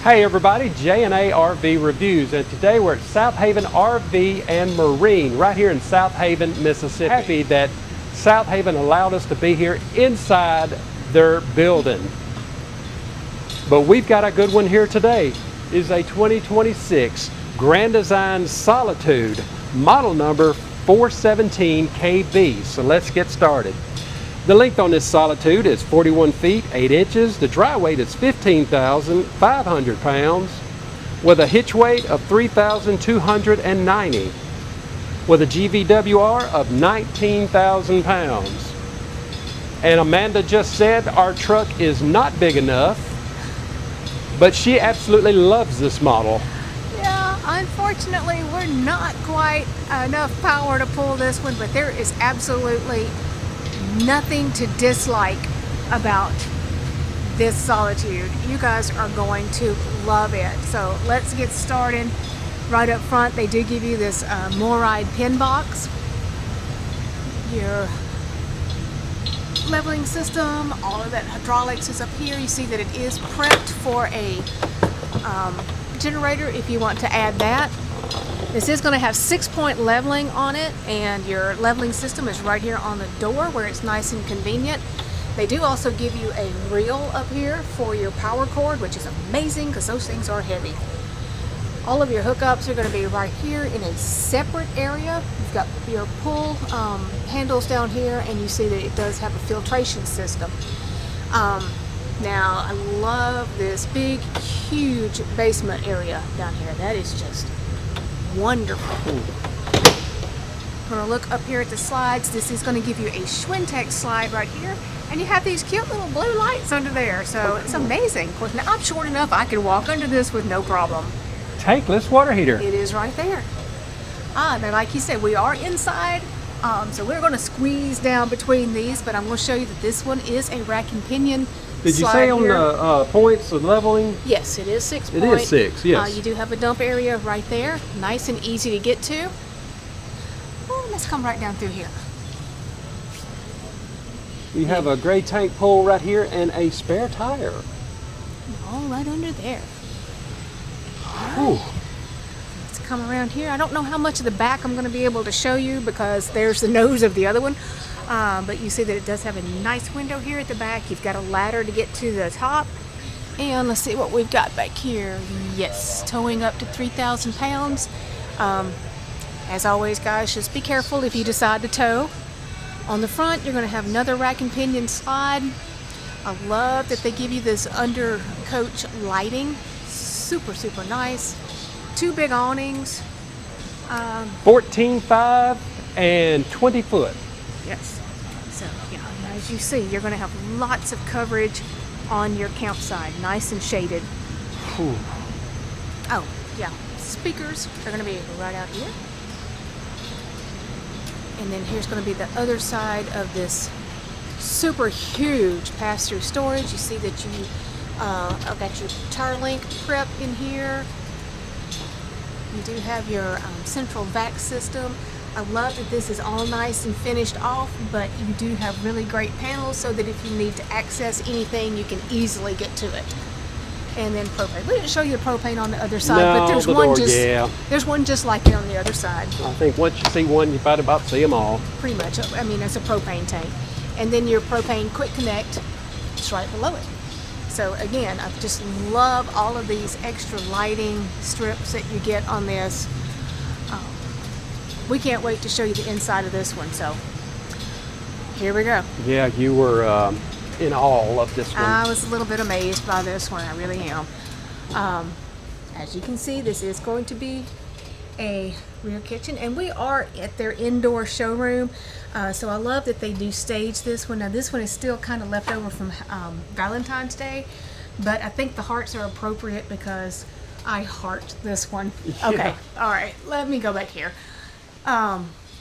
Hey everybody, J&A RV Reviews, and today we're at Southaven RV and Marine right here in Southaven, Mississippi. Happy that Southaven allowed us to be here inside their building. But we've got a good one here today. It is a 2026 Grand Design Solitude, model number 417KB. So let's get started. The length on this Solitude is 41 feet, 8 inches. The dry weight is 15,500 pounds with a hitch weight of 3,290 with a GVWR of 19,000 pounds. And Amanda just said our truck is not big enough, but she absolutely loves this model. Yeah, unfortunately we're not quite enough power to pull this one, but there is absolutely nothing to dislike about this Solitude. You guys are going to love it. So let's get started. Right up front they do give you this MORryde pin box, your leveling system, all of that hydraulics is up here. You see that it is prepped for a generator if you want to add that. This is going to have 6-point leveling on it, and your leveling system is right here on the door where it's nice and convenient. They do also give you a reel up here for your power cord, which is amazing because those things are heavy. All of your hookups are going to be right here in a separate area. You've got your pull handles down here, and you see that it does have a filtration system. Now I love this big, huge basement area down here. That is just wonderful. We're going to look up here at the slides. This is going to give you a Schwintek slide right here, and you have these cute little blue lights under there, so it's amazing. Of course, now I'm short enough I can walk under this with no problem. Tankless water heater. It is right there. Now like you said, we are inside, so we're going to squeeze down between these, but I'm going to show you that this one is a rack and pinion. Did you say on the points of leveling? Yes, it is 6 It is 6, yes. You do have a dump area right there, nice and easy to get to. Oh, let's come right down through here. We have a gray tank pull right here and a spare tire. All right under there. Ooh. Let's come around here. I don't know how much of the back I'm going to be able to show you because there's the nose of the other one. But you see that it does have a nice window here at the back. You've got a ladder to get to the top. And let's see what we've got back here. Yes, towing up to 3,000 pounds. As always, guys, just be careful if you decide to tow. On the front, you're going to have another rack and pinion slide. I love that they give you this under coach lighting. Super, super nice. 2 big awnings. 14.5 and 20 foot. Yes. So, yeah, as you see, you're going to have lots of coverage on your campsite. Nice and shaded. Ooh. Oh, yeah. Speakers are going to be right out here. And then here's going to be the other side of this super huge pass-through storage. You see that I've got your tire link prep in here. You do have your central vac system. I love that this is all nice and finished off, but you do have really great panels so that if you need to access anything, you can easily get to it. And then propane. We didn't show you the propane on the other side, but there's there's one just like it on the other side. I think once you see one, you might about see them all. Pretty much. I mean, it's a propane tank. And then your propane quick connect is right below it. So again, I just love all of these extra lighting strips that you get on this. We can't wait to show you the inside of this one, so here we go. Yeah, you were in awe of this one. I was a little bit amazed by this one, I really am. As you can see, this is going to be a rear kitchen, and we are at their indoor showroom, so I love that they do stage this one. Now this one is still kind of left over from Valentine's Day, but I think the hearts are appropriate because I heart this one. Yeah. Okay, all right, let me go back here.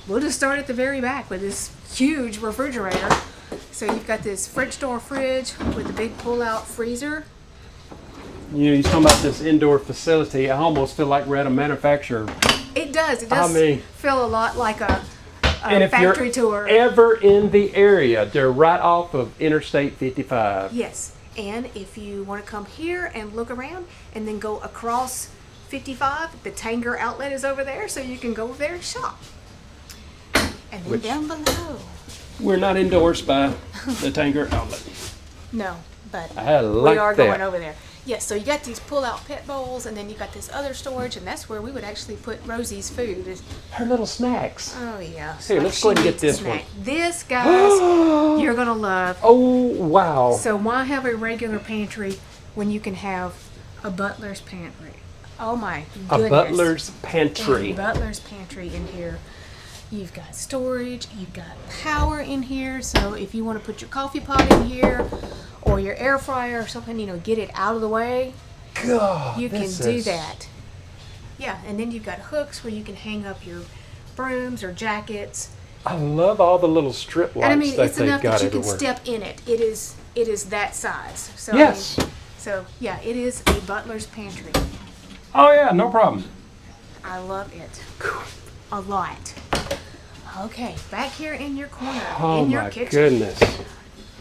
We'll just start at the very back with this huge refrigerator. So you've got this French door fridge with a big pull-out freezer. You know, you're talking about this indoor facility. I almost feel like we're at a manufacturer. It does. It does feel a lot like a factory tour. If you're ever in the area, they're right off of Interstate 55. Yes. And if you want to come here and look around and then go across 55, the Tanger outlet is over there, so you can go over there and shop. And then down below. We're not endorsed by the Tanger outlet. No, but I like we are that. going over there. Yes, so you got these pull-out pet bowls, and then you got this other storage, and that's where we would actually put Rosie's food. Her little snacks. Oh, yeah. Here, let's go ahead and get this one. This, guys, you're going to love. Oh, wow. So why have a regular pantry when you can have a butler's pantry? Oh, my goodness. A butler's pantry. A butler's pantry in here. You've got storage. You've got power in here. So if you want to put your coffee pot in here or your air fryer or something, you know, get it out of the way, God, you can do that. Yeah, and then you've got hooks where you can hang up your brooms or jackets. I love all the little strip lights And I mean, that it's they've enough got that you can everywhere. step in it. It is that size. So Yes. I mean, so yeah, it is a butler's pantry. Oh, yeah, no problem. I love it a lot. Okay, back here in your corner, Oh, in your my kitchen, goodness.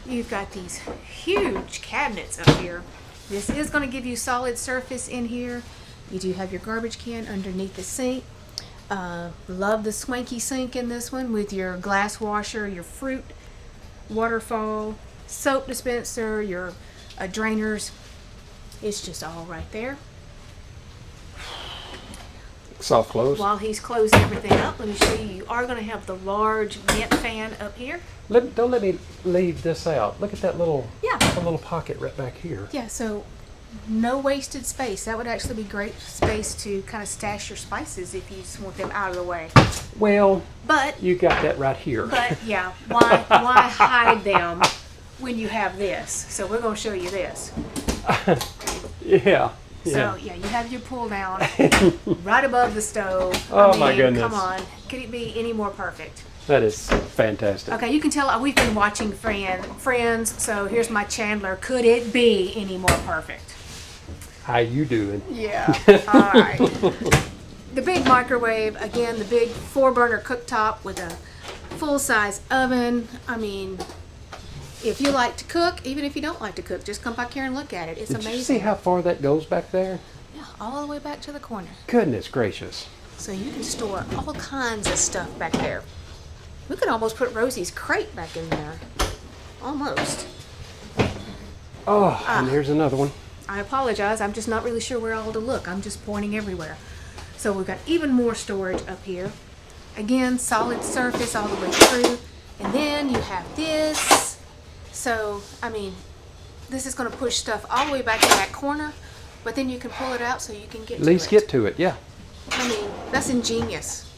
you've got these huge cabinets up here. This is going to give you solid surface in here. You do have your garbage can underneath the sink. Love the swanky sink in this one with your glass washer, your fruit waterfall, soap dispenser, your drainers. It's just all right there. Soft close. While he's closing everything up, let me show you. You are going to have the large vent fan up here. Don't let me leave this out. Look at that little, Yeah. that little pocket right back here. Yeah, so no wasted space. That would actually be great space to kind of stash your spices if you just want them out of the way. Well, But you got that right here. yeah, why hide them when you have this? So we're going to show you this. Yeah. So yeah, you have your pull down right above the stove. Oh, my goodness. Come on, could it be any more perfect? That is fantastic. Okay, you can tell we've been watching Friends. So here's my Chandler. Could it be any more perfect? How you doing? Yeah. All right. The big microwave, again, the big 4-burner cooktop with a full-size oven. I mean, if you like to cook, even if you don't like to cook, just come back here and look at it. It's Did amazing. you see how far that goes back there? Yeah, all the way back to the corner. Goodness gracious. So you can store all kinds of stuff back there. We could almost put Rosie's crate back in there. Almost. Oh, and here's another one. I apologize. I'm just not really sure where all to look. I'm just pointing everywhere. So we've got even more storage up here. Again, solid surface all the way through. And then you have this. So, I mean, this is going to push stuff all the way back in that corner, but then you can pull it out so you can get At least get to it, yeah. I mean, that's ingenious.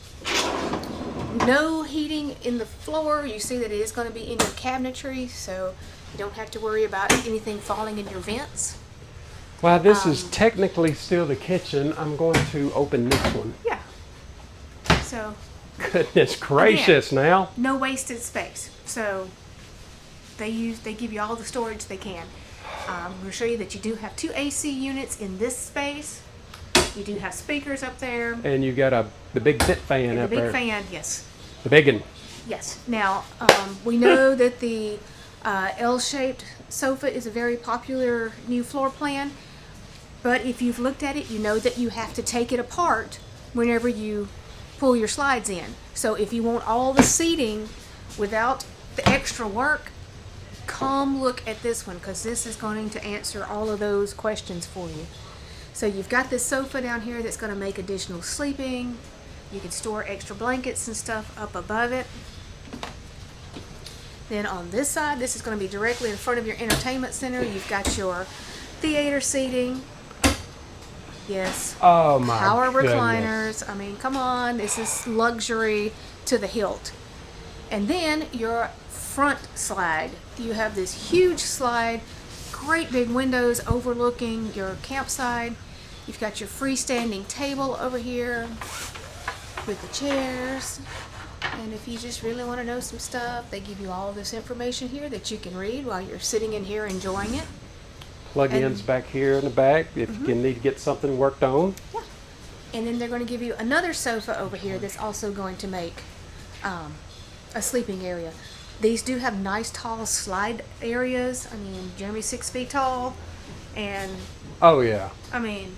No heating in the floor. You see that it is going to be in your cabinetry, so you don't have to worry about anything falling in your vents. While this is technically still the kitchen, I'm going to open this one. Yeah. So, Goodness gracious now. no wasted space. So they give you all the storage they can. We'll show you that you do have 2 AC units in this space. You do have speakers up there. And you got the big vent fan The up big there. fan, yes. The big one. Yes. Now, we know that the L-shaped sofa is a very popular new floor plan, but if you've looked at it, you know that you have to take it apart whenever you pull your slides in. So if you want all the seating without the extra work, come look at this one, because this is going to answer all of those questions for you. So you've got this sofa down here that's going to make additional sleeping. You can store extra blankets and stuff up above it. Then on this side, this is going to be directly in front of your entertainment center. You've got your theater seating. Yes. Oh my Power goodness. recliners. I mean, come on. This is luxury to the hilt. And then your front slide. You have this huge slide, great big windows overlooking your campsite. You've got your freestanding table over here with the chairs. And if you just really want to know some stuff, they give you all this information here that you can read while you're sitting in here enjoying it. Plug-ins back here in the back if you need to get something worked on. Yeah. And then they're going to give you another sofa over here that's also going to make a sleeping area. These do have nice tall slide areas. I mean, Jeremy's 6 feet tall, and Oh yeah. I mean,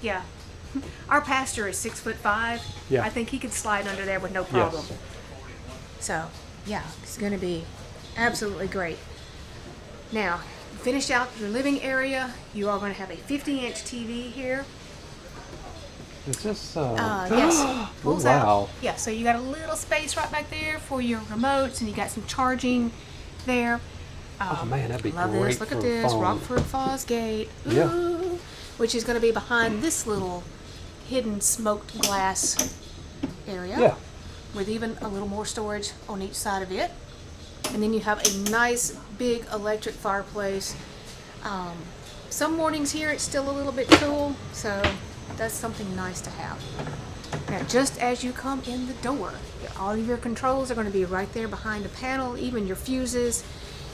yeah. Our pastor is 6'5". Yeah. I think he could slide under there with no problem. Yes. So, yeah, it's going to be absolutely great. Now, finish out your living area. You are going to have a 50-inch TV here. Is this? Yes. Pulls wow. out. Yeah, so you got a little space right back there for your remotes, and you got some charging there. Oh man, that'd be Love great. this. Look for at a this. phone. Rockford Fosgate. Ooh. Yeah. Which is going to be behind this little hidden smoked glass area. Yeah. With even a little more storage on each side of it. And then you have a nice big electric fireplace. Some mornings here it's still a little bit cool, so that's something nice to have. Now, just as you come in the door, all of your controls are going to be right there behind the panel, even your fuses.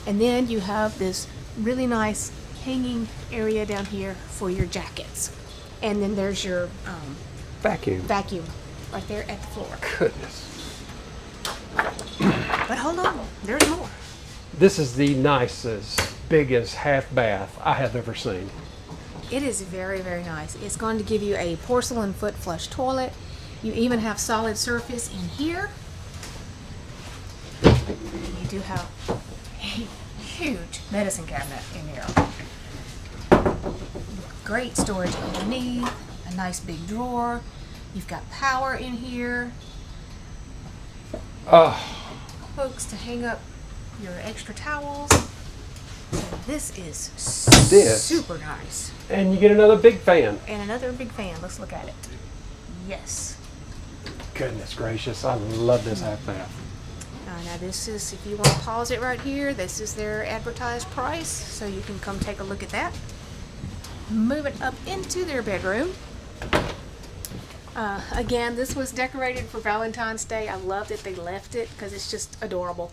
And then you have this really nice hanging area down here for your jackets. And then there's your Vacuum. right there at the floor. Goodness. But hold on, there's more. This is the nicest, biggest half bath I have ever seen. It is very, very nice. It's going to give you a porcelain foot flush toilet. You even have solid surface in here. You do have a huge medicine cabinet in here. Great storage underneath, a nice big drawer. You've got power in here. Hooks to hang up your extra towels. So this is super nice. And you get another big fan. And another big fan. Let's look at it. Yes. Goodness gracious, I love this half bath. Now this is, if you want to pause it right here, this is their advertised price, so you can come take a look at that. Moving up into their bedroom. Again, this was decorated for Valentine's Day. I love that they left it because it's just adorable.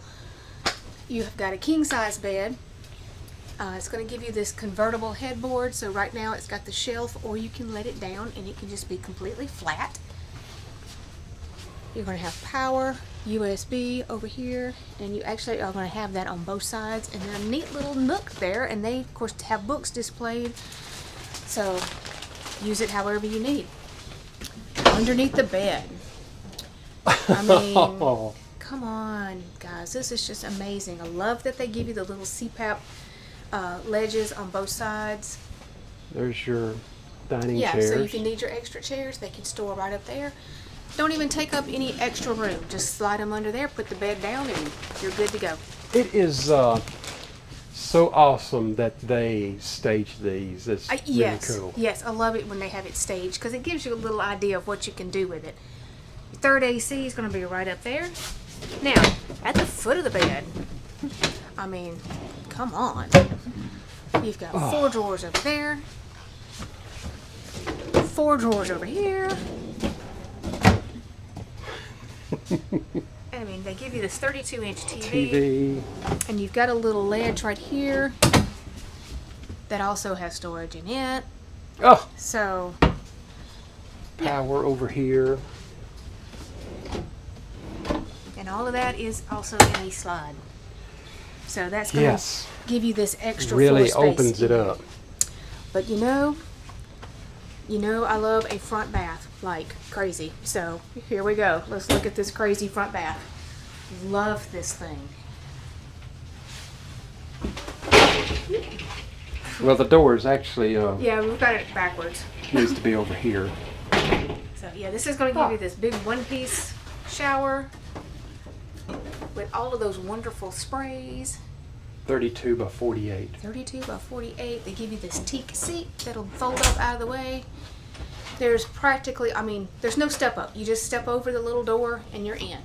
You have got a king-size bed. It's going to give you this convertible headboard, so right now it's got the shelf, or you can let it down and it can just be completely flat. You're going to have power, USB over here, and you actually are going to have that on both sides, and then a neat little nook there, and they of course have books displayed, so use it however you need. Underneath the bed, I mean, come on guys, this is just amazing. I love that they give you the little CPAP ledges on both sides. There's your dining Yeah, chairs. so if you need your extra chairs, they can store right up there. Don't even take up any extra room. Just slide them under there, put the bed down, and you're good to go. It is so awesome that they stage these. It's really cool. Yes, I love it when they have it staged because it gives you a little idea of what you can do with it. Your third AC is going to be right up there. Now, at the foot of the bed, I mean, come on. You've got 4 drawers over there, 4 drawers over here. I mean, they give you this 32-inch TV, and you've got a little ledge right here that also has storage in it. Oh, So, power over here. and all of that is also in a slide. So that's going to give you this extra Really floor space opens it in up. here. But you know, I love a front bath like crazy. So here we go. Let's look at this crazy front bath. Love this thing. Well, the door is actually Yeah, we've got it backwards. needs to be over here. So yeah, this is going to give you this big one-piece shower with all of those wonderful sprays. 32 by 48. 32 by 48. They give you this teak seat that'll fold up out of the way. There's practically, I mean, there's no step up. You just step over the little door and you're in.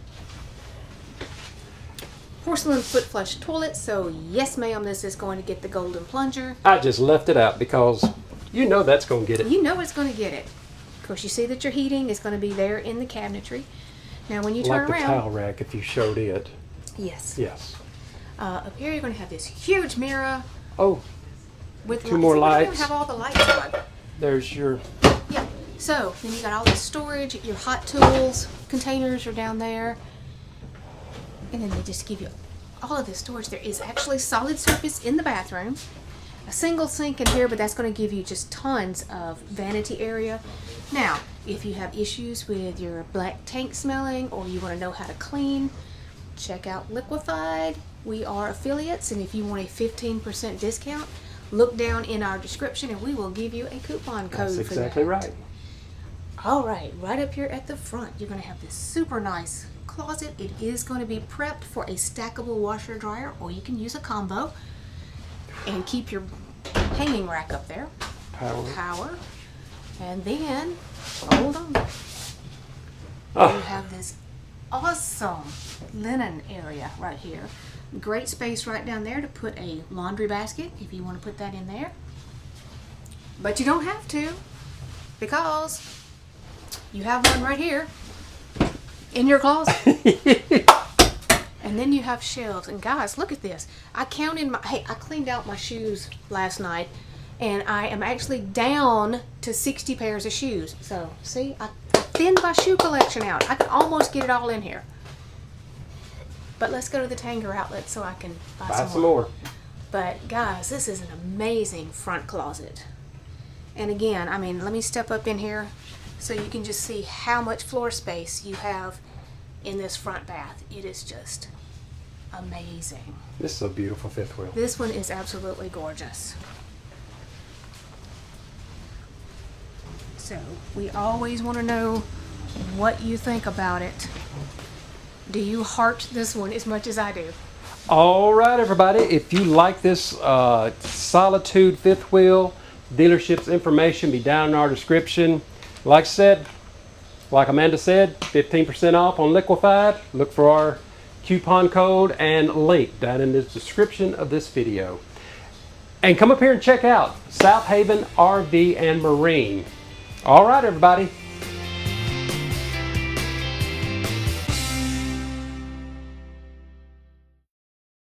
Porcelain foot flush toilet. So yes, ma'am, this is going to get the golden plunger. I just left it out because you know that's going to get it. You know it's going to get it. Of course, you see that your heating is going to be there in the cabinetry. Now, when you turn like the around, towel rack if you showed it. yes. Yes. Up here, you're going to have this huge mirror Oh, with 2 more You're going lights. to have all the lights on. There's your Yeah. So then you got all this storage. Your hot tools containers are down there, and then they just give you all of this storage. There is actually solid surface in the bathroom. A single sink in here, but that's going to give you just tons of vanity area. Now, if you have issues with your black tank smelling or you want to know how to clean, check out Liquefied. We are affiliates, and if you want a 15% discount, look down in our description and we will give you a coupon code. That's exactly right. All right, right up here at the front, you're going to have this super nice closet. It is going to be prepped for a stackable washer dryer, or you can use a combo and keep your hanging rack up there. Power. And then, hold on. You have this awesome linen area right here. Great space right down there to put a laundry basket if you want to put that in there. But you don't have to, because you have one right here in your closet. And then you have shelves. And guys, look at this. I cleaned out my shoes last night, and I am actually down to 60 pairs of shoes. So, see, I thinned my shoe collection out. I could almost get it all in here. But let's go to the Tanger outlet so I can buy some more. But guys, this is an amazing front closet. And again, I mean, let me step up in here so you can just see how much floor space you have in this front bath. It is just amazing. This is a beautiful fifth wheel. This one is absolutely gorgeous. So we always want to know what you think about it. Do you heart this one as much as I do? All right, everybody. If you like this Solitude fifth wheel, dealership's information be down in our description. Like Amanda said, 15% off on Liquefied. Look for our coupon code and link down in the description of this video. And come up here and check out Southaven RV and Marine. All right, everybody.